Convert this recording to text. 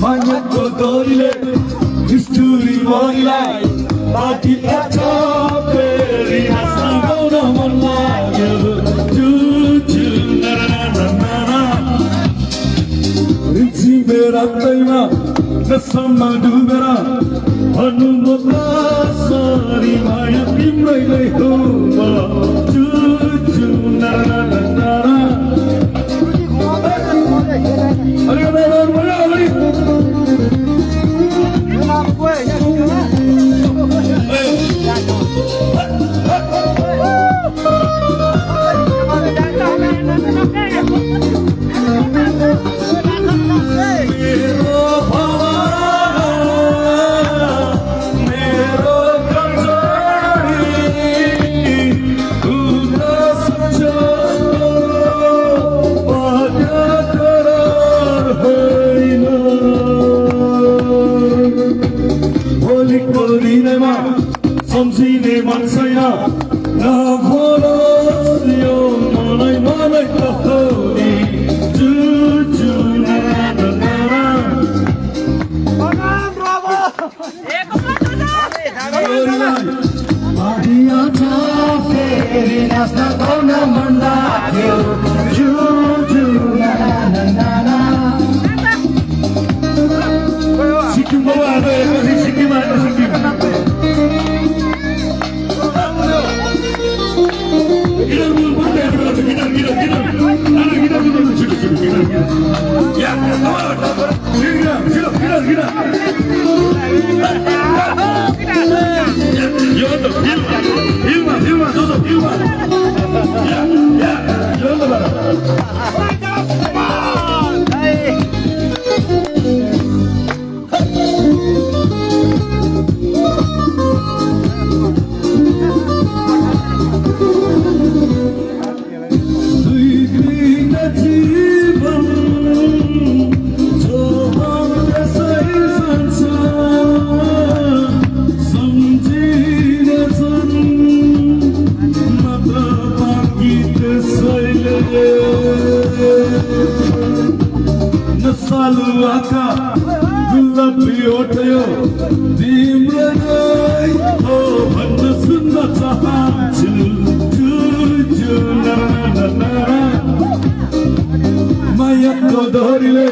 मायाको डोरीले हिस्टोरी महिलाई माथि लाग्छ फेरि हाँस्न गाउन मन लाग्यो चुचु रिम्छिमे रात्दैमा नसामा डुबेर भन्नु म सरी माया तिम्रै नै हो चुचु सम्झिने मन छैन नभोलोस् यो मलाई मलाई कहोनी चुचु मारिया छ फेरि नाच्न गाउन मन लाग्यो चुचु सिक्किम बाबा सिक्किम Saluaka, गुलाबी ओठ्यो तिम्रो नै हो भन्न सुन्न चाहन्छु चुचु मायाको डोरीले